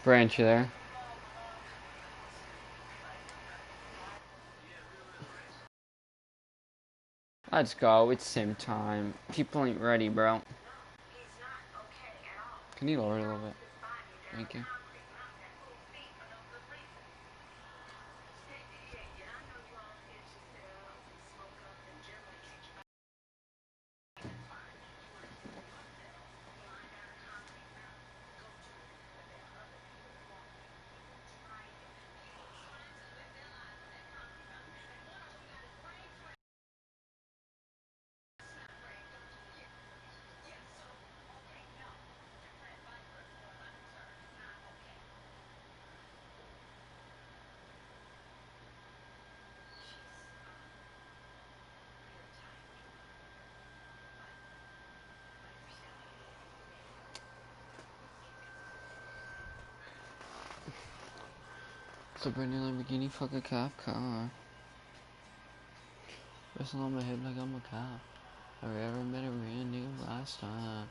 Branch there. Let's go. It's sim time. People ain't ready, bro. Can you lower it a little bit? Thank you. It's a brand new Lamborghini fucking cop car. Wrestling on my head like I'm a cop. Have I ever met a real nigga last time?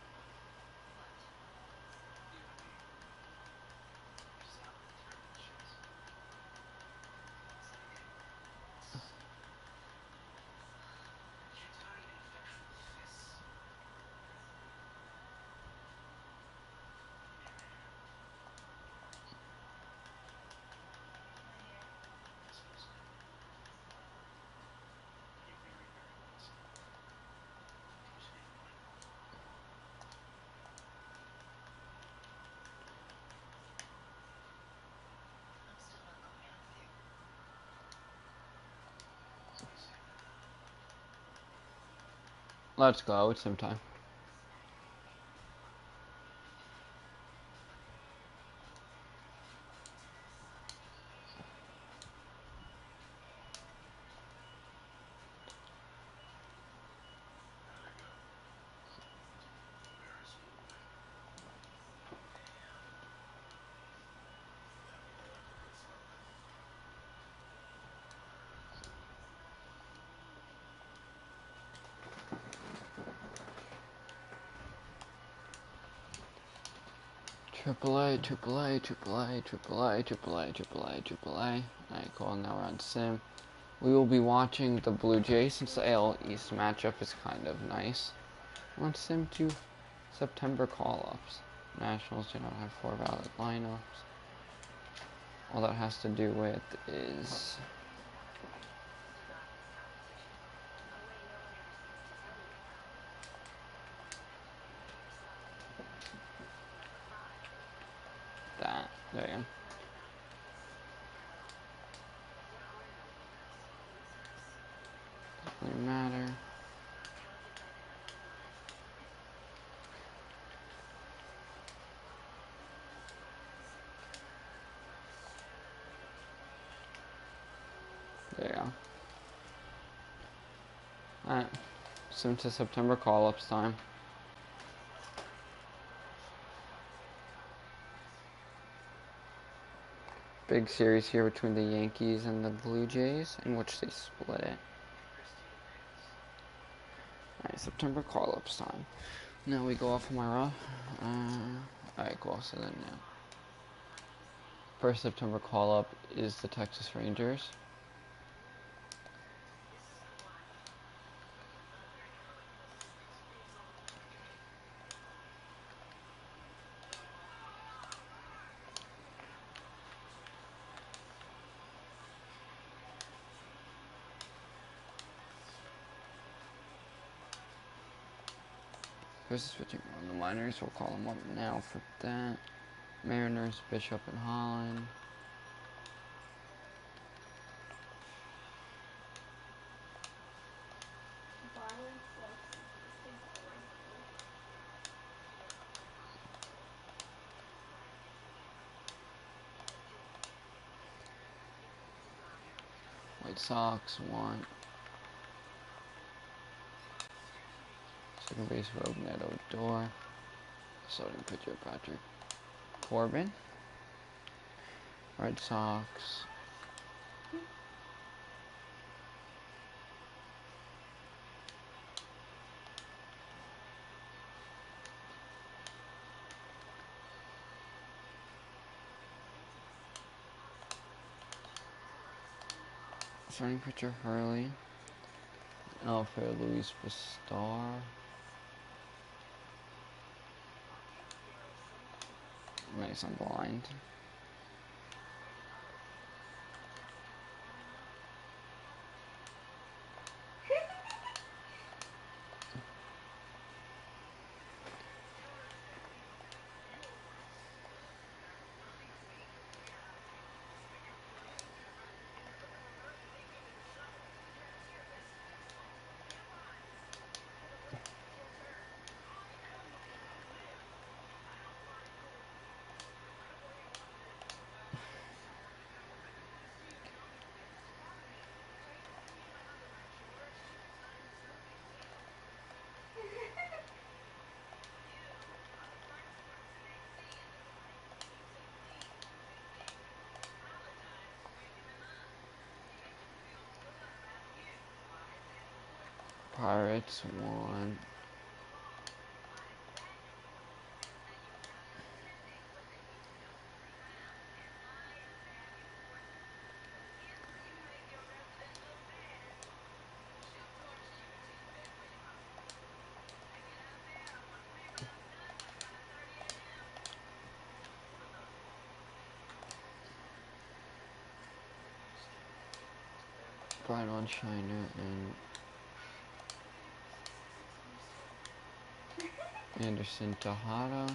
Let's go. It's sim time. Triple A, triple A, triple A, triple A, triple A, triple A, triple A. Alright, cool. Now we're on sim. We will be watching the Blue Jays since the AL East matchup is kind of nice. On sim 2 September call-ups. Nationals do not have 4 valid lineups. All that has to do with is that. There you go. Doesn't matter. There you go. Alright. Sim to September call-ups time. Big series here between the Yankees and the Blue Jays, in which they split it. Alright, September call-ups time. Now we go off of my raw. Alright, cool. So then now. First September call-up is the Texas Rangers. First is switching on the minors. We'll call them up now for that. Mariners, Bishop, and Holland. White Sox, 1. Second base, Robinette Odor. Starting pitcher, Patrick Corbin. Red Sox. Starting pitcher Hurley. Outfielder Luis Vistar. Nice on blind. Pirates won. Brian Shiner and Anderson Tejada.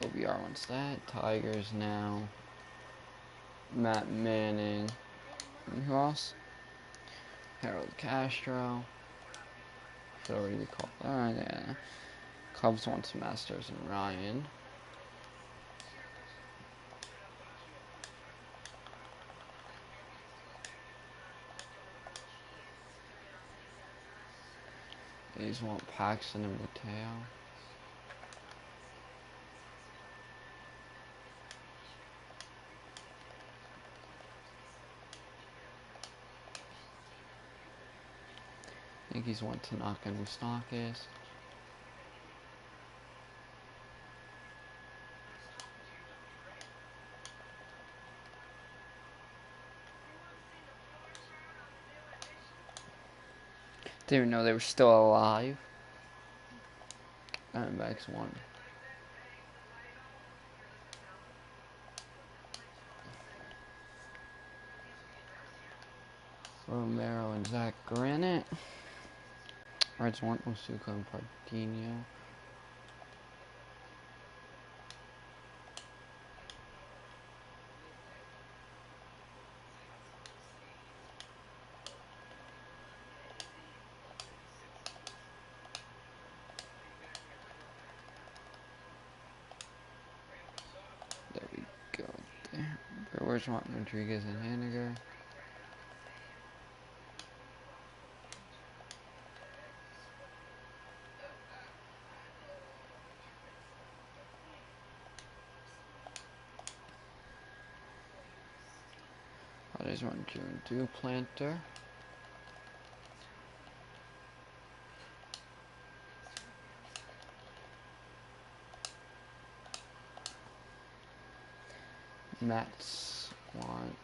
OBR wants that. Tigers now. Matt Manning. And who else? Harold Castro. Should already be called. Yeah. Cubs wants Masters and Ryan. These want Paxton and Mateo. Yankees want Tanaka and Moustakis. Didn't even know they were still alive. Diamondbacks won. Romero and Zach Granite. Reds want Osuka and Pardinho. There we go. There. Brewers want Rodriguez and Haniger. Padres want June 2 Planter. Mets want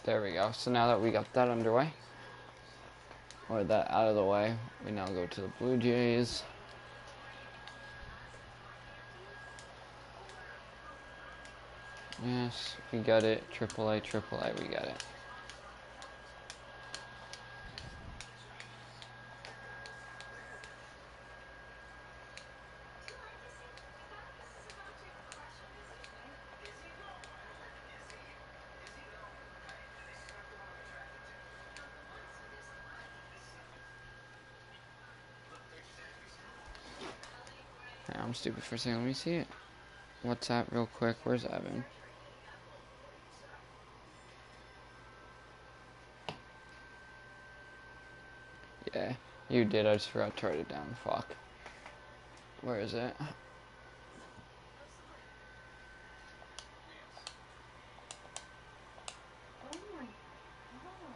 There we go. So now that we got that underway, or that out of the way, we now go to the Blue Jays. Yes, we got it. AAA, we got it. I'm stupid for saying. Let me see it. What's that real quick? Where's Evan? Yeah, you did. I just forgot to write it down. Fuck. Where is it?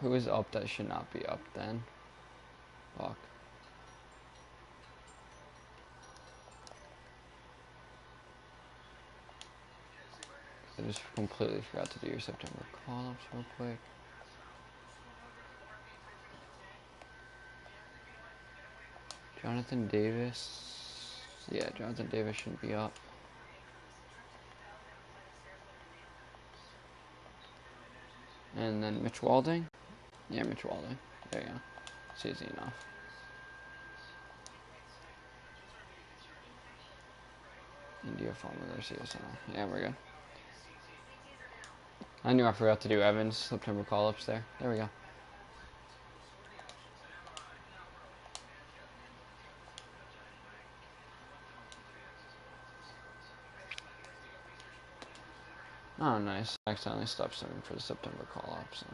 Who is up that should not be up then? Fuck. I just completely forgot to do your September call-ups real quick. Jonathan Davis. Yeah, Jonathan Davis shouldn't be up. And then Mitch Walding. Yeah, Mitch Walding. There you go. It's easy enough. India Farmer Garcia Center. Yeah, we're good. I knew I forgot to do Evans September call-ups there. There we go. Oh, nice. I accidentally stopped something for the September call-ups.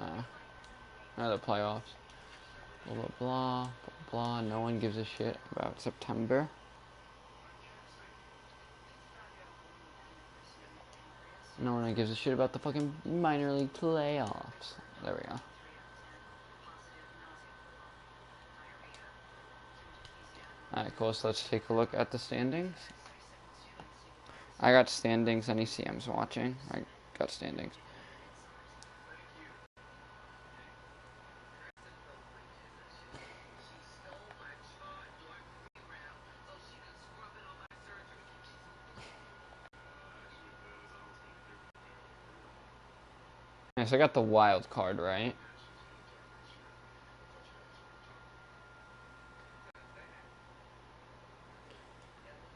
The playoffs. Blah, blah, blah, blah, blah. No one gives a shit about September. No one gives a shit about the fucking minor league playoffs. There we go. Alright, cool. So let's take a look at the standings. I got standings. Any CMs watching? I got standings. Nice, I got the wild card, right?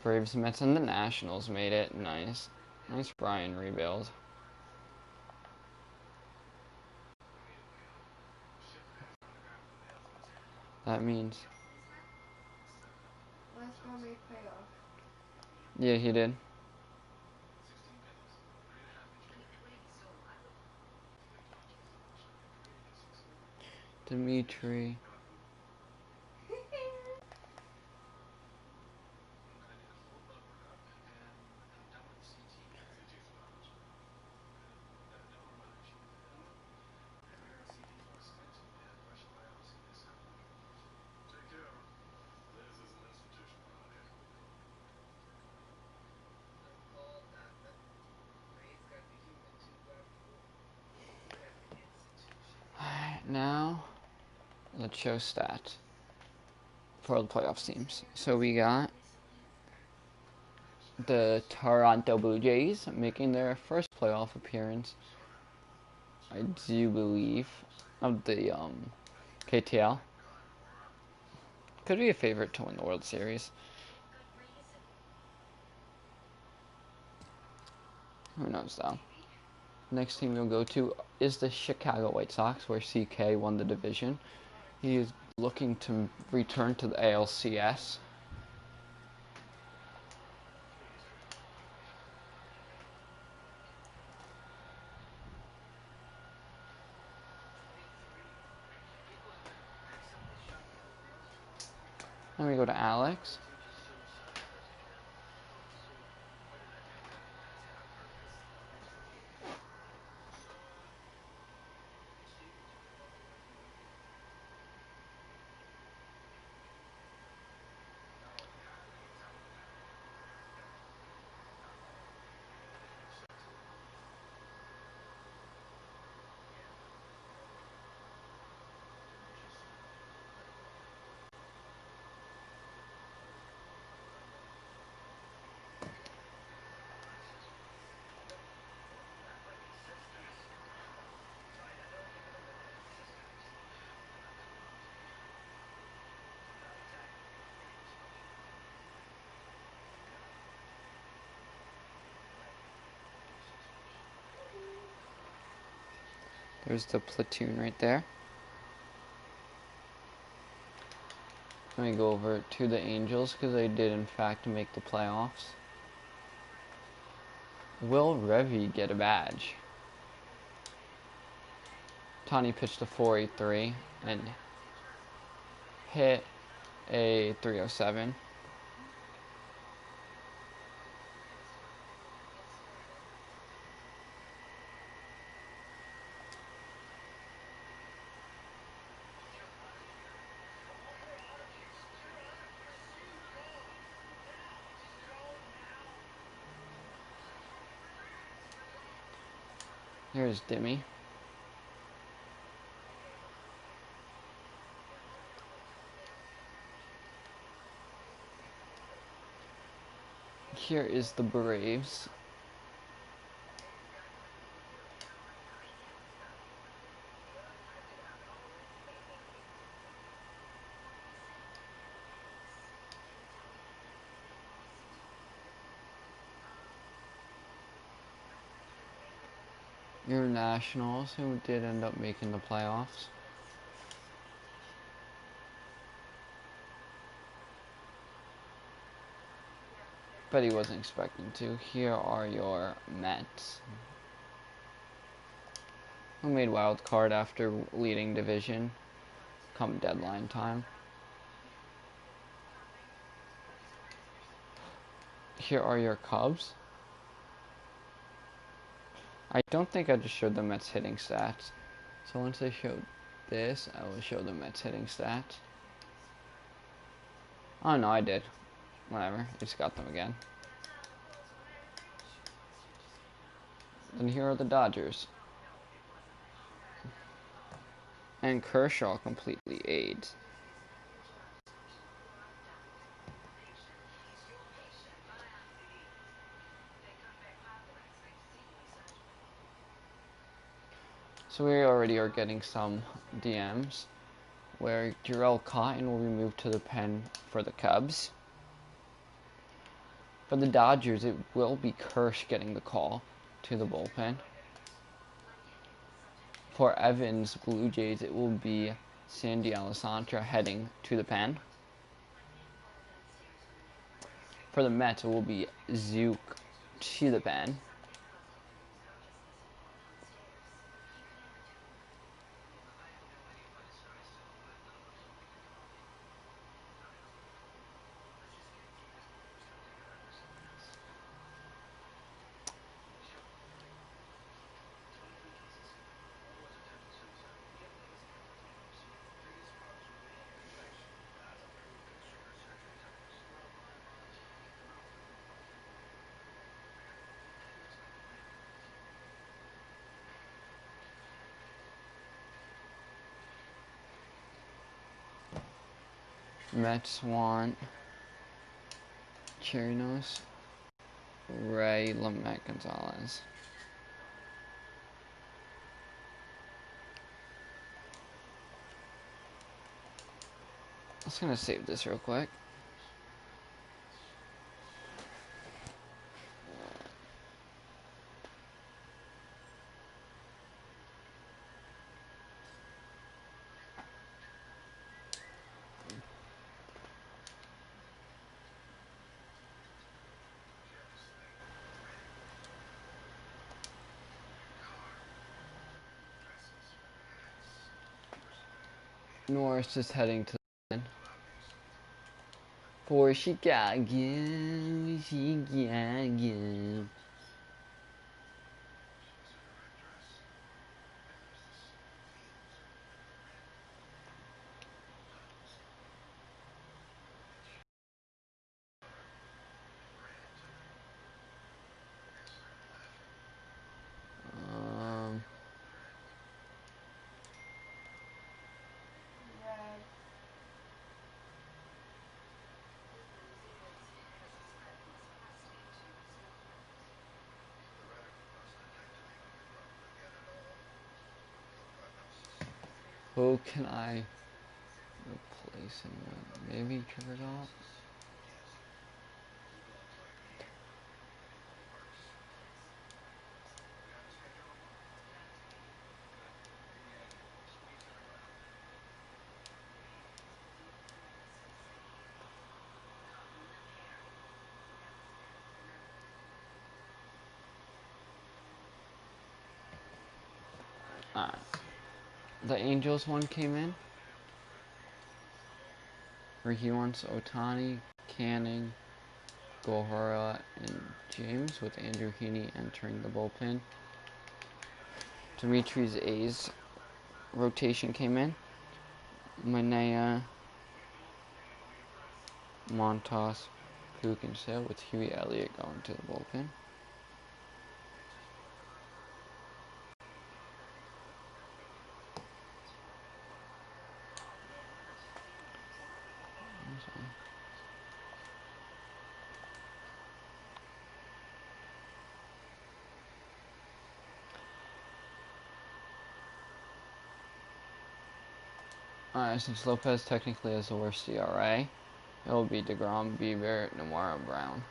Braves, Mets, and the Nationals made it. Nice. Nice Brian rebuild. That means... Yeah, he did. Dimitri. Alright, now let's show stats for the playoff teams. So we got the Toronto Blue Jays making their first playoff appearance, I do believe, of the KTL. Could be a favorite to win the World Series. Who knows though. Next team we'll go to is the Chicago White Sox, where CK won the division. He is looking to return to the ALCS. Then we go to Alex. There's the platoon right there. Let me go over to the Angels because they did in fact make the playoffs. Will Revy get a badge? Tani pitched a 4.83 and hit a 3.07. Here's Dimmy. Here is the Braves. Your Nationals, who did end up making the playoffs. But he wasn't expecting to. Here are your Mets, who made wild card after leading division come deadline time. Here are your Cubs. I don't think I just showed the Mets hitting stats. So once I showed this, I will show the Mets hitting stats. Oh no, I did. Whatever, I just got them again. Then here are the Dodgers. And Kershaw completely aids. So we already are getting some DMs where Jarrell Cotton will be moved to the pen for the Cubs. For the Dodgers, it will be Kersh getting the call to the bullpen. For Evans Blue Jays, it will be Sandy Alcantara heading to the pen. For the Mets, it will be Zook to the pen. Mets want Chirinos, Ray Lamet Gonzalez. I'm just gonna save this real quick. Norris is heading to the pen. For Chicago, Chicago. Who can I replace him with? Maybe Trevor Galt? Alright. The Angels one came in. Where he wants Otani, Canning, Gohara, and James, with Andrew Heaney entering the bullpen. Dimitri's A's rotation came in. Manea, Montas, Puck, and Sale, with Huey Elliott going to the bullpen. Since Lopez technically has the worst ERA, it will be DeGrom, Bieber, Nomura, Brown.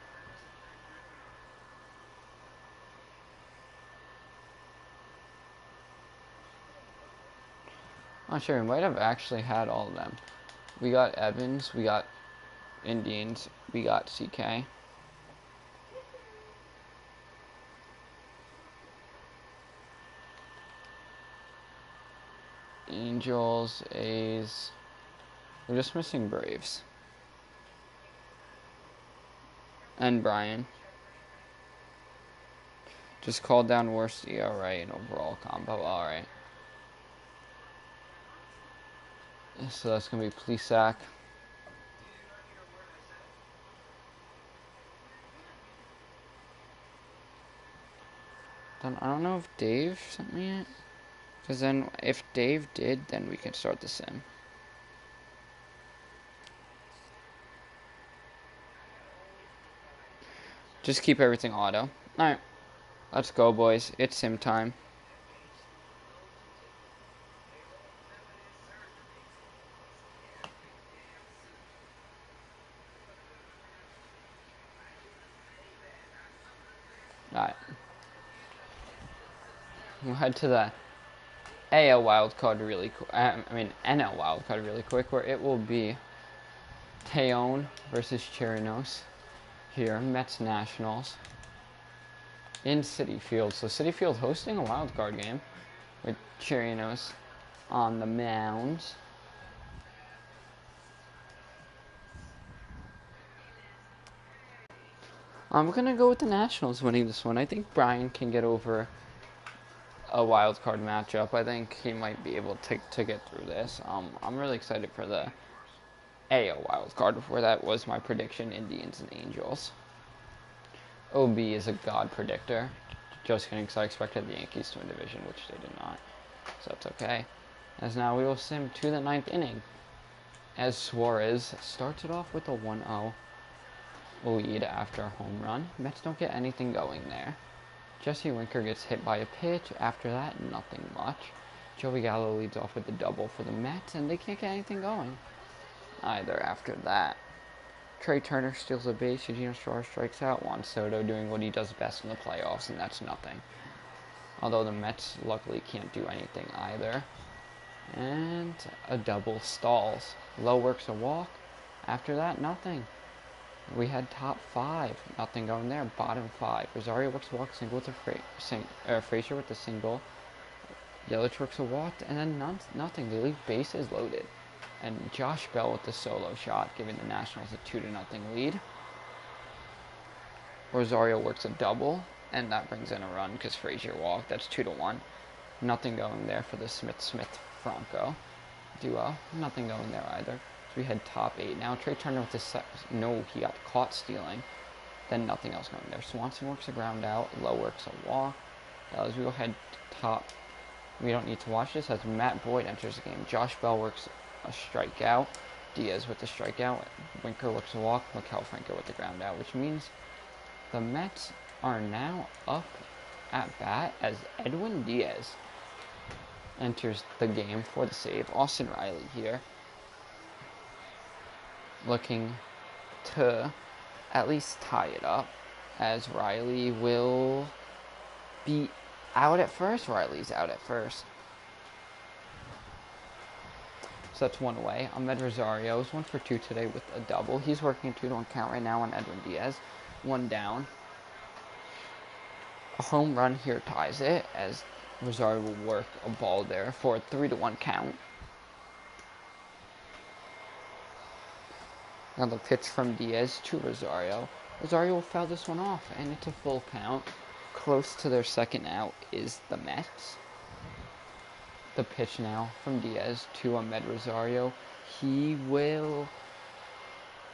Not sure, we might have actually had all of them. We got Evans, we got Indians, we got CK. Angels, A's. We're just missing Braves. And Brian. Just called down worst ERA and overall combo. Alright. So that's going to be Plesac. Then I don't know if Dave sent me it. Because then if Dave did, then we can start the sim. Just keep everything auto. Alright. Let's go, boys. It's sim time. Alright. We'll head to the AL wildcard really quick. NL wildcard really quick, where it will be Teon versus Chirinos here. Mets Nationals in Citi Field. So Citi Field hosting a wildcard game with Chirinos on the mound. I'm going to go with the Nationals winning this one. I think Brian can get over a wild card matchup. I think he might be able to get through this. I'm really excited for the AL wild card. Before that was my prediction, Indians and Angels. OB is a god predictor. Just kidding, because I expected the Yankees to win division, which they did not. So that's okay. As now we will sim to the 9th inning, as Suarez starts it off with a 1-0 lead after a home run. Mets don't get anything going there. Jesse Winker gets hit by a pitch. After that, nothing much. Joey Gallo leads off with a double for the Mets, and they can't get anything going either after that. Trey Turner steals a base. Eugenio Suarez strikes out. Juan Soto doing what he does best in the playoffs, and that's nothing. Although the Mets luckily can't do anything either. And a double stalls. Lowe works a walk. After that, nothing. We had top 5. Nothing going there. Bottom 5. Rosario works a walk, single with a Frazier with the single. Yelich works a walk, and then nothing. They leave bases loaded. And Josh Bell with the solo shot, giving the Nationals a 2-0 lead. Rosario works a double, and that brings in a run because Frazier walked. That's 2-1. Nothing going there for the Smith-Franco duo. Nothing going there either. So we had top 8. Now Trey Turner with this. No, he got caught stealing. Then nothing else going there. Swanson works a ground out. Lowe works a walk. As we go ahead top. We don't need to watch this as Matt Boyd enters the game. Josh Bell works a strikeout. Diaz with the strikeout. Winker works a walk. Maikel Franco with the ground out, which means the Mets are now up at bat as Edwin Diaz enters the game for the save. Austin Riley here, looking to at least tie it up, as Riley will be out at first. Riley's out at first. So that's one away. Ahmed Rosario is 1 for 2 today with a double. He's working a 2-1 count right now on Edwin Diaz. 1 down. A home run here ties it, as Rosario will work a ball there for a 3-1 count. Now the pitch from Diaz to Rosario. Rosario will foul this one off, and it's a full count. Close to their second out is the Mets. The pitch now from Diaz to Ahmed Rosario.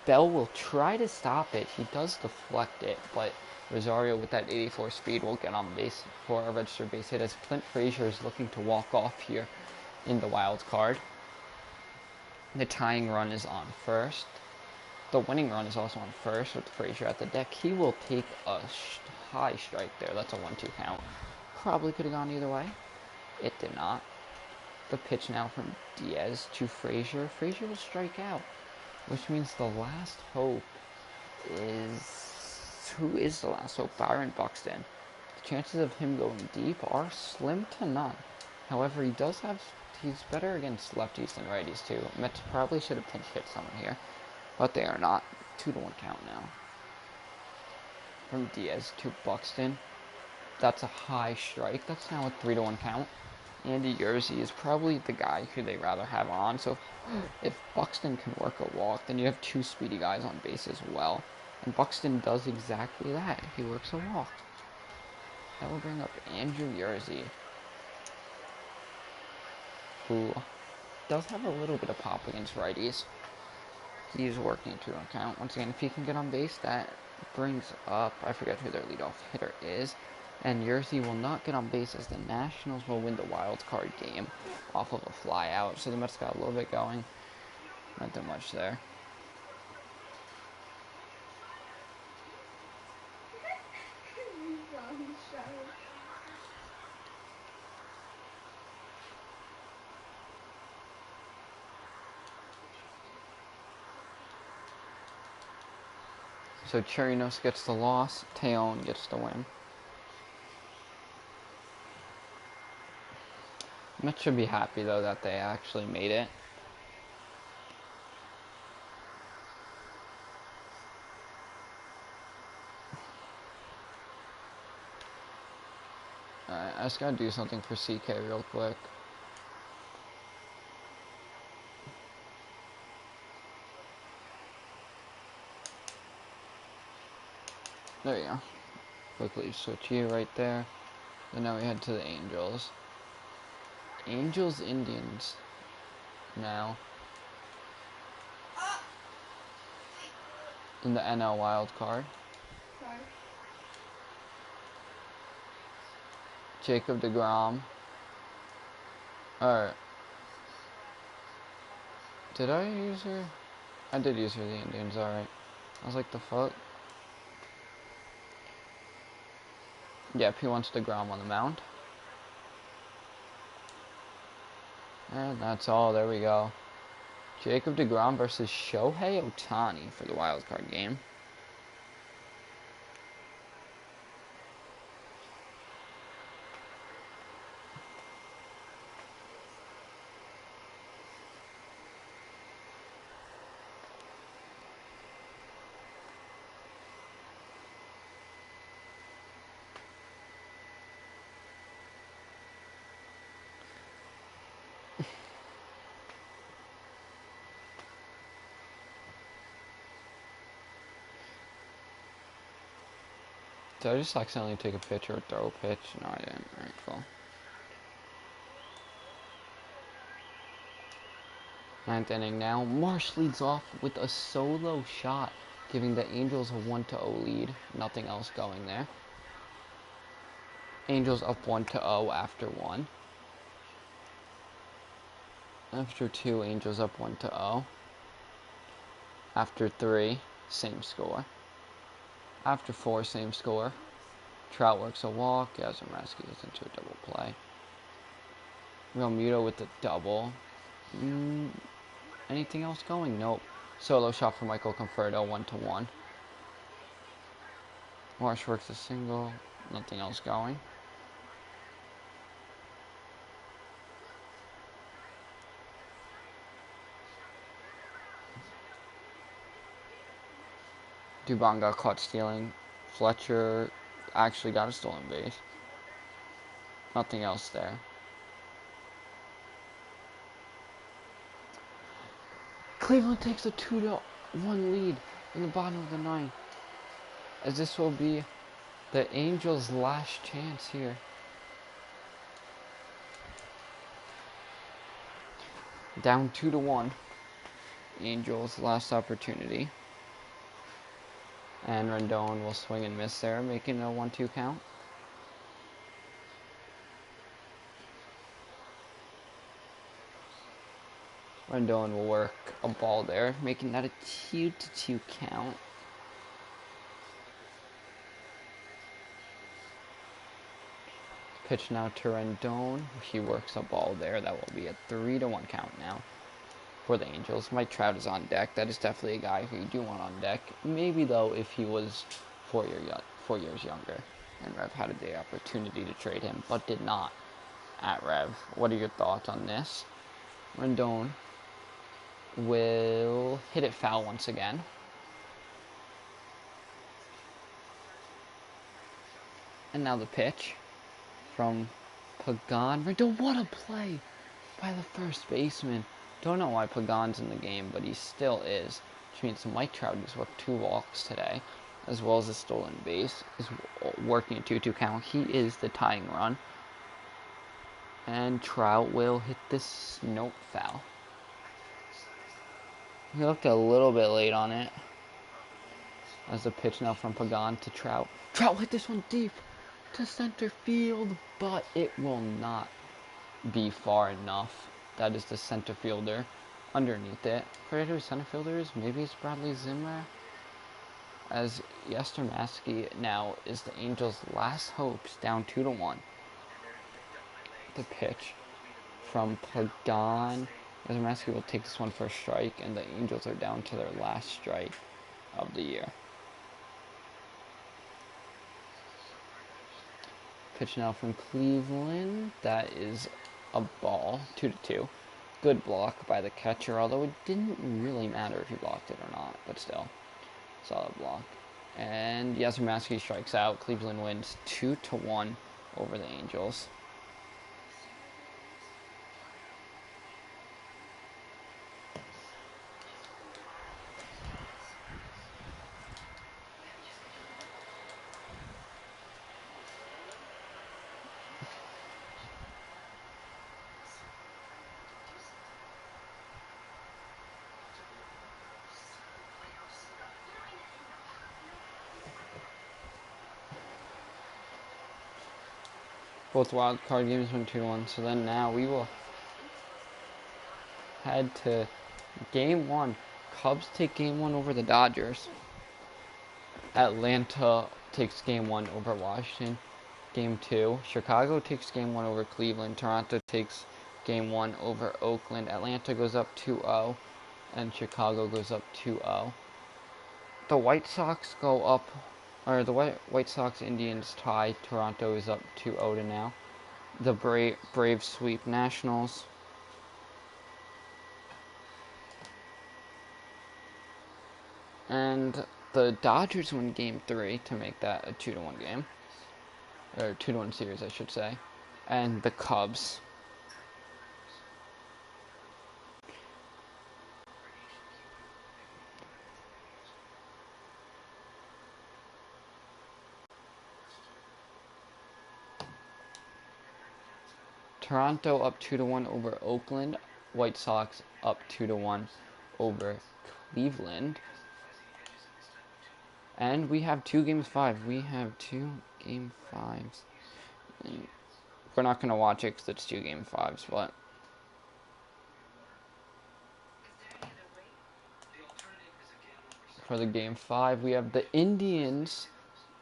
Bell will try to stop it. He does deflect it, but Rosario with that 84 speed will get on base for a registered base hit as Clint Frazier is looking to walk off here in the wild card. The tying run is on first. The winning run is also on first with Frazier at the deck. He will take a high strike there. That's a 1-2 count. Probably could have gone either way. It did not. The pitch now from Diaz to Frazier. Frazier will strike out, which means the last hope is... Who is the last hope? Byron Buxton. The chances of him going deep are slim to none. However, he's better against lefties than righties too. Mets probably should have pinch hit someone here, but they are not. 2-1 count now. From Diaz to Buxton. That's a high strike. That's now a 3-1 count. Andy Yerzy is probably the guy who they rather have on. So if Buxton can work a walk, then you have two speedy guys on base as well. And Buxton does exactly that. He works a walk. That will bring up Andrew Yerzy, who does have a little bit of pop against righties. He's working to an count. Once again, if he can get on base, that brings up, I forget who their leadoff hitter is. And Yerzy will not get on base as the Nationals will win the wild card game off of a fly out. So the Mets got a little bit going. Not that much there. So Chirinos gets the loss, Tejon gets the win. Mets should be happy though that they actually made it. Alright, I just gotta do something for CK real quick. There you go. Quickly switch you right there. Then now we head to the Angels. Angels Indians now in the NL wild card. Jacob deGrom. Alright. Did I use her? I did use her, the Indians, alright. I was like, the fuck? Yep, he wants deGrom on the mound. And that's all, there we go. Jacob deGrom versus Shohei Ohtani for the wild card game. Did I just accidentally take a pitch or throw a pitch? No, I didn't. Alright, cool. Ninth inning now. Marsh leads off with a solo shot, giving the Angels a 1-0 lead. Nothing else going there. Angels up 1-0 after 1. After 2, Angels up 1-0. After 3, same score. After 4, same score. Trout works a walk. Yastrzemski gets into a double play. Realmuto with the double. Anything else going? Nope. Solo shot for Michael Conforto, 1-1. Marsh works a single. Nothing else going. Dubon got caught stealing. Fletcher actually got a stolen base. Nothing else there. Cleveland takes a 2-1 lead in the bottom of the ninth, as this will be the Angels' last chance here. Down 2-1. Angels' last opportunity. And Rendon will swing and miss there, making a 1-2 count. Rendon will work a ball there, making that a 2-2 count. Pitch now to Rendon. He works a ball there. That will be a 3-1 count now for the Angels. Mike Trout is on deck. That is definitely a guy who you do want on deck. Maybe, though, if he was 4 years younger. And Rev had the opportunity to trade him, but did not at Rev. What are your thoughts on this? Rendon will hit it foul once again. And now the pitch from Pagan. Rendon, what a play by the first baseman. Don't know why Pagan's in the game, but he still is. Which means Mike Trout has worked 2 walks today, as well as a stolen base. Is working a 2-2 count. He is the tying run. And Trout will hit this note foul. He looked a little bit late on it. As a pitch now from Pagan to Trout. Trout hit this one deep to center field, but it will not be far enough. That is the center fielder underneath it. Forget who center fielder is. Maybe it's Bradley Zimmer. As Yastrzemski now is the Angels' last hopes, down 2-1. The pitch from Pagan. Yastrzemski will take this one for a strike, and the Angels are down to their last strike of the year. Pitch now from Cleveland. That is a ball, 2-2. Good block by the catcher, although it didn't really matter if he blocked it or not, but still, solid block. And Yastrzemski strikes out. Cleveland wins 2-1 over the Angels. Both wild card games went 2-1. So then now we will head to Game 1. Cubs take Game 1 over the Dodgers. Atlanta takes Game 1 over Washington. Game 2. Chicago takes Game 1 over Cleveland. Toronto takes Game 1 over Oakland. Atlanta goes up 2-0. And Chicago goes up 2-0. The White Sox go up. Or the White Sox Indians tie. Toronto is up 2-0 to now. The Braves sweep Nationals. And the Dodgers win Game 3 to make that a 2-1 game. Or 2-1 series, I should say. And the Cubs. Toronto up 2-1 over Oakland. White Sox up 2-1 over Cleveland. And we have 2 Games 5. We have 2 Game 5s. And we're not going to watch it because it's 2 Game 5s, but for the Game 5, we have the Indians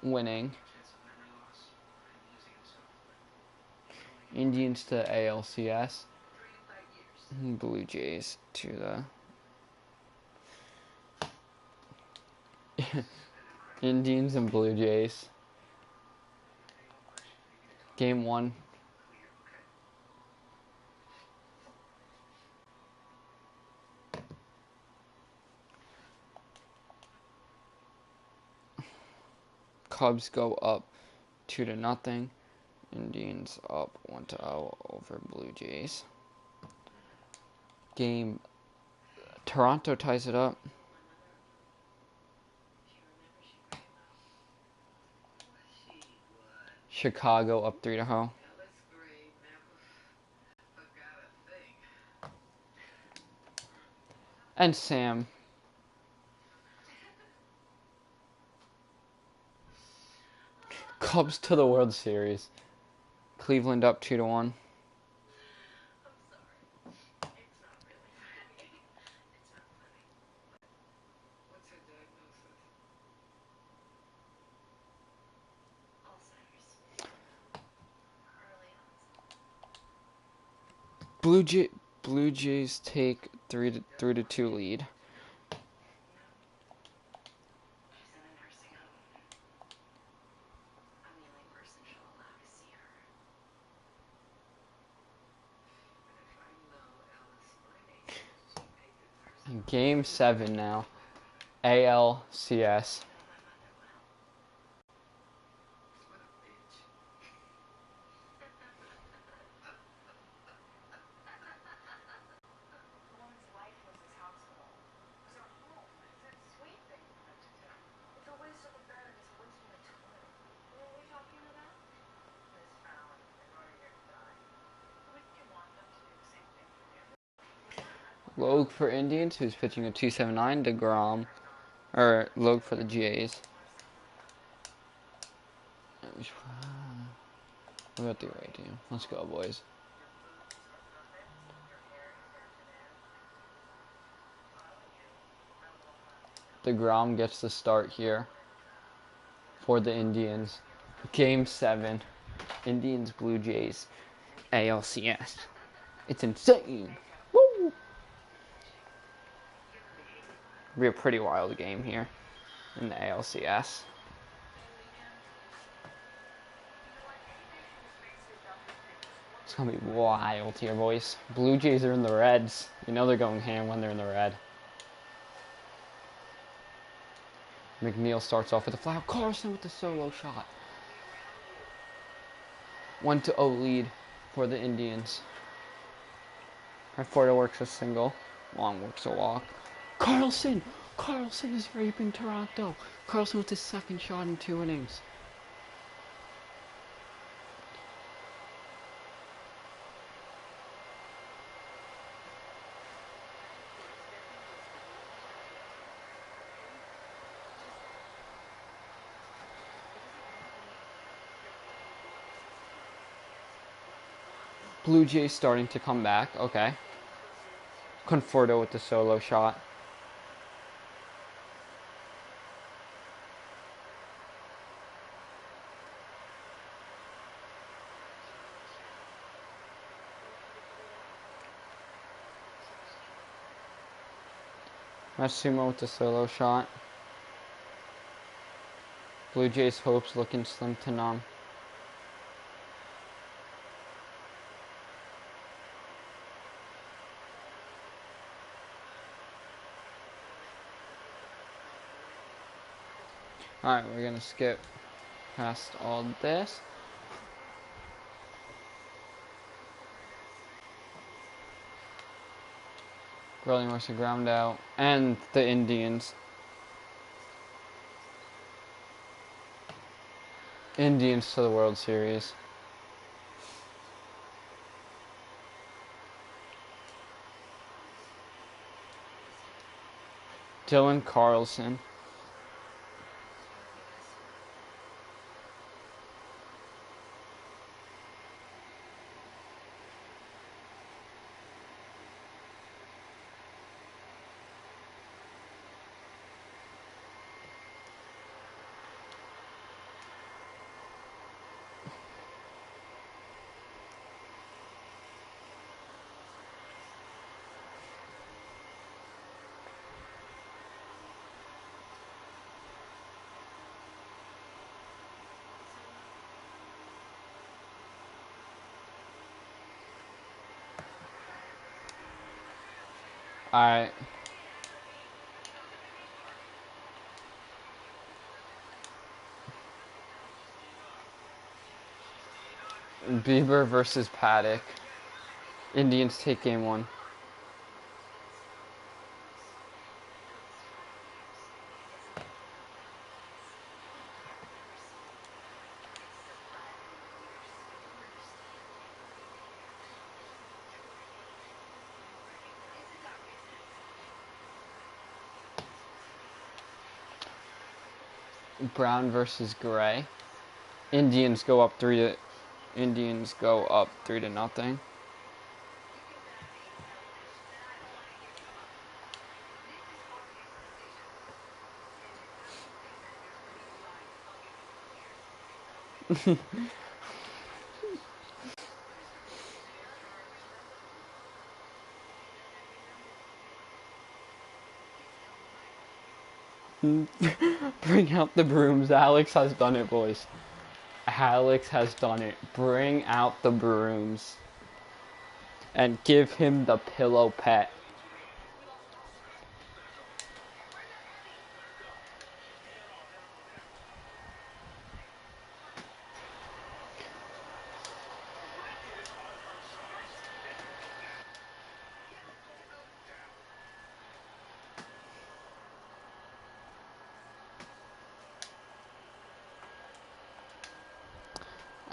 winning. Indians to ALCS. Blue Jays to the Indians and Blue Jays. Game 1. Cubs go up 2-0. Indians up 1-0 over Blue Jays. Game. Toronto ties it up. Chicago up 3-0. And Sam. Cubs to the World Series. Cleveland up 2-1. Blue Jays take 3-2 lead. Game 7 now. ALCS. Logue for Indians, who's pitching a 2.79. DeGrom, or Logue for the Jays. We got the right team. Let's go, boys. DeGrom gets the start here for the Indians. Game 7. Indians, Blue Jays, ALCS. It's insane. Woo! It'll be a pretty wild game here in the ALCS. It's gonna be wild here, boys. Blue Jays are in the reds. You know they're going ham when they're in the red. McNeil starts off with a fly. Carlson with the solo shot. 1-0 lead for the Indians. Porter works a single. Long works a walk. Carlson! Carlson is raping Toronto. Carlson with his second shot in 2 innings. Blue Jays starting to come back. Okay. Conforto with the solo shot. Matsumo with the solo shot. Blue Jays hopes looking slim to none. Alright, we're going to skip past all this. Grilling works a ground out. And the Indians. Indians to the World Series. Dylan Carlson. Alright. Bieber versus Paddock. Indians take game one. Brown versus Gray. Indians go up 3-0. Bring out the brooms. Alex has done it, boys. Alex has done it. Bring out the brooms. And give him the pillow pet.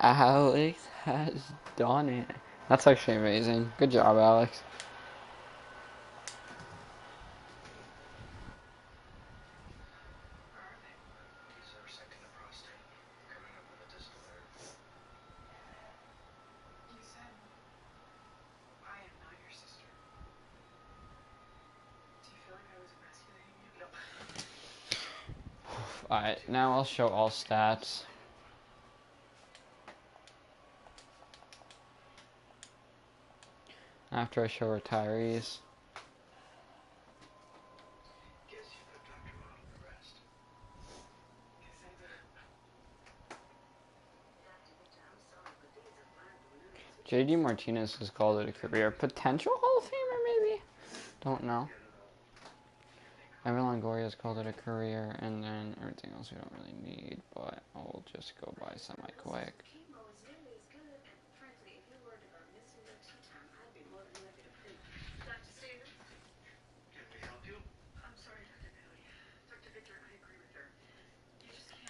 Alex has done it. That's actually amazing. Good job, Alex. Alright, now I'll show all stats. After I show retirees. JD Martinez has called it a career. Potential Hall of Famer, maybe? Don't know. Evan Longoria has called it a career, and then everything else we don't really need, but I'll just go by semi-quick.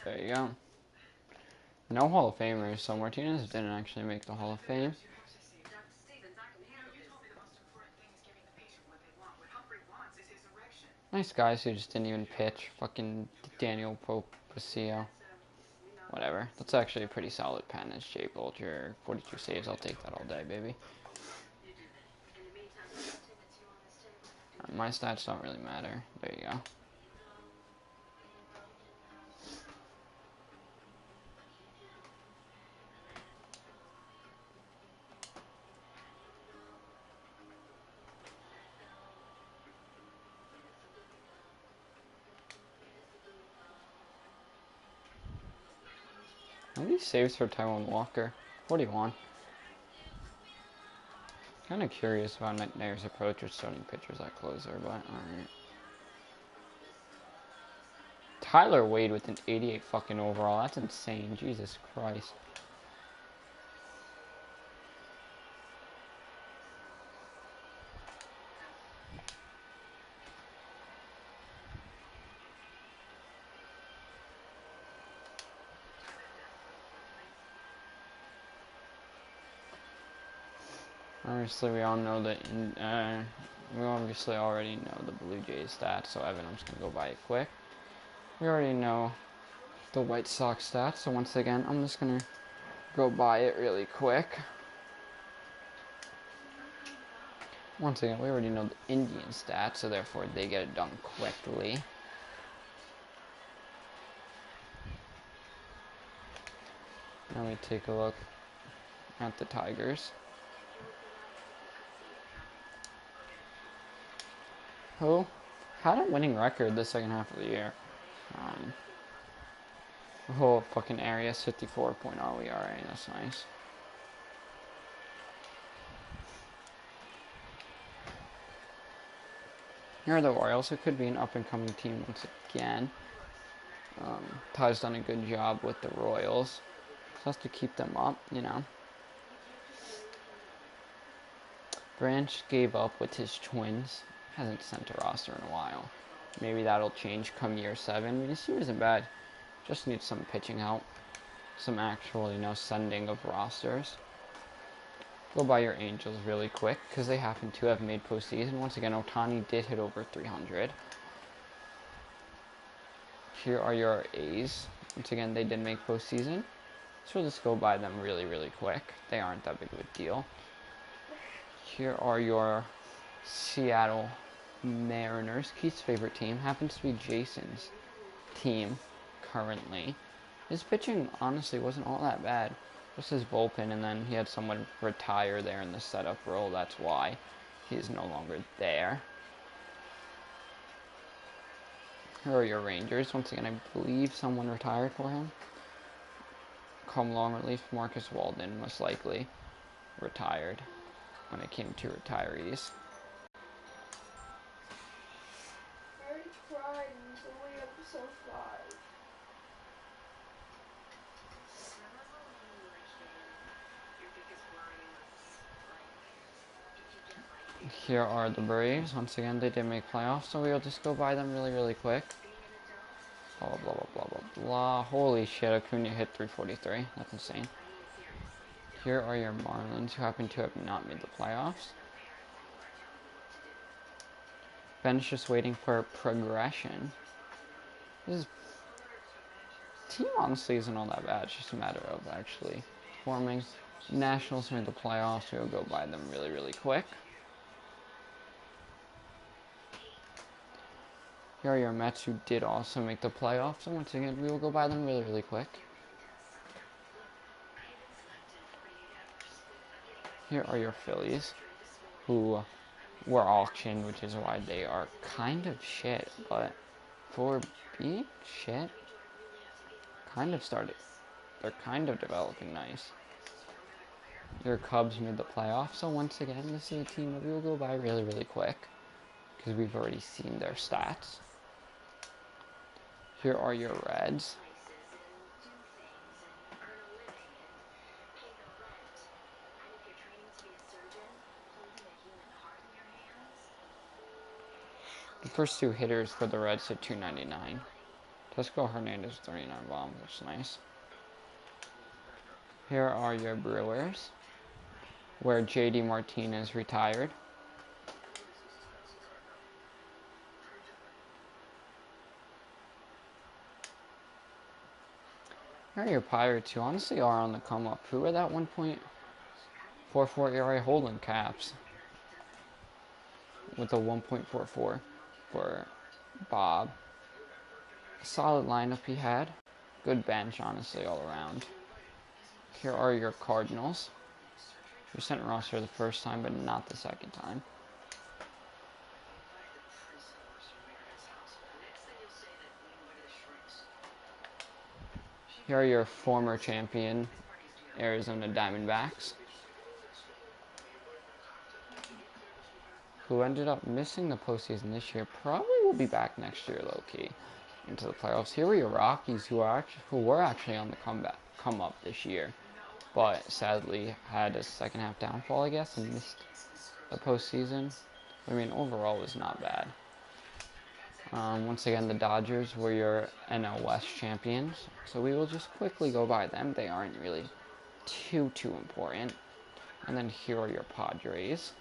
There you go. No Hall of Famers, so Martinez didn't actually make the Hall of Fame. Nice guys who just didn't even pitch. Fucking Daniel Popicio. Whatever. That's actually a pretty solid pen. It's Jay Bolger. 42 saves. I'll take that all day, baby. My stats don't really matter. There you go. How many saves for Taiwan Walker? 41. Kind of curious about Nair's approach with starting pitchers at closer, but alright. Tyler Wade with an 88 fucking overall. That's insane. Jesus Christ. Obviously, we all know that. We obviously already know the Blue Jays stats, so Evan, I'm just gonna go by it quick. We already know the White Sox stats, so once again, I'm just gonna go by it really quick. Once again, we already know the Indian stats, so therefore they get it done quickly. Now we take a look at the Tigers. Who had a winning record the second half of the year. The whole fucking area, 54.0 ERA, that's nice. Here are the Royals, who could be an up-and-coming team once again. Ty's done a good job with the Royals. So has to keep them up, you know. Branch gave up with his twins. Hasn't sent a roster in a while. Maybe that'll change come year 7. I mean, his team isn't bad. Just needs some pitching help. Some actual, sending of rosters. Go by your Angels really quick, because they happen to have made postseason. Once again, Ohtani did hit over 300. Here are your A's. Once again, they did make postseason. So we'll just go by them really, really quick. They aren't that big of a deal. Here are your Seattle Mariners. Keith's favorite team. Happens to be Jason's team currently. His pitching, honestly, wasn't all that bad. Just his bullpen, and then he had someone retire there in the setup role. That's why he is no longer there. Here are your Rangers. Once again, I believe someone retired for him. Come long relief, Marcus Walden, most likely, retired when it came to retirees. I already cried. It's only episode 5. Here are the Braves. Once again, they did make playoffs, so we'll just go by them really, really quick. Blah, blah, blah, blah, blah, blah. Holy shit, Acuna hit 343. That's insane. Here are your Marlins, who happen to have not made the playoffs. Ben's just waiting for progression. This team honestly isn't all that bad. It's just a matter of actually forming. Nationals made the playoffs. We'll go by them really, really quick. Here are your Mets, who did also make the playoffs. And once again, we will go by them really, really quick. Here are your Phillies, who were auctioned, which is why they are kind of shit. But for being shit, they're kind of developing nice. Your Cubs made the playoffs, so once again, this is a team that we will go by really, really quick, because we've already seen their stats. Here are your Reds. The first 2 hitters for the Reds hit 299. Tesco Hernandez 39 bombs, that's nice. Here are your Brewers, where JD Martinez retired. Here are your Pirates, who honestly are on the come up. Who are that 1.44 ERA holding Caps with a 1.44 for Bob. A solid lineup he had. Good bench, honestly, all around. Here are your Cardinals. We sent roster the first time, but not the second time. Here are your former champion Arizona Diamondbacks, who ended up missing the postseason this year. Probably will be back next year, low-key, into the playoffs. Here are your Rockies, who were actually on the come up this year, but sadly had a second half downfall, I guess, and missed the postseason. I mean, overall, it was not bad. Once again, the Dodgers were your NL West champions, so we will just quickly go by them. They aren't really too important. And then here are your Padres.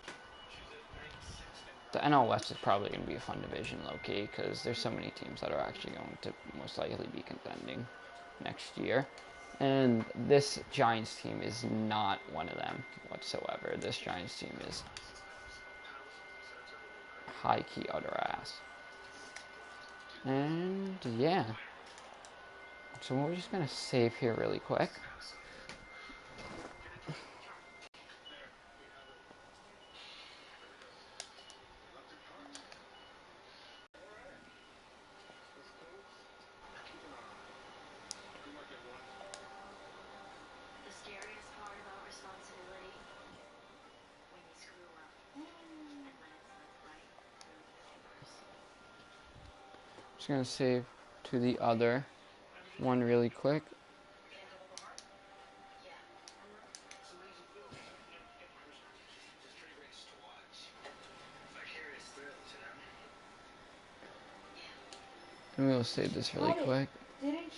The NL West is probably going to be a fun division, low-key, because there's so many teams that are actually going to most likely be contending next year. And this Giants team is not one of them whatsoever. This Giants team is high-key utter ass. And yeah. So we're just going to save here really quick. Just going to save to the other one really quick. And we'll save this really Got it. quick. Didn't you?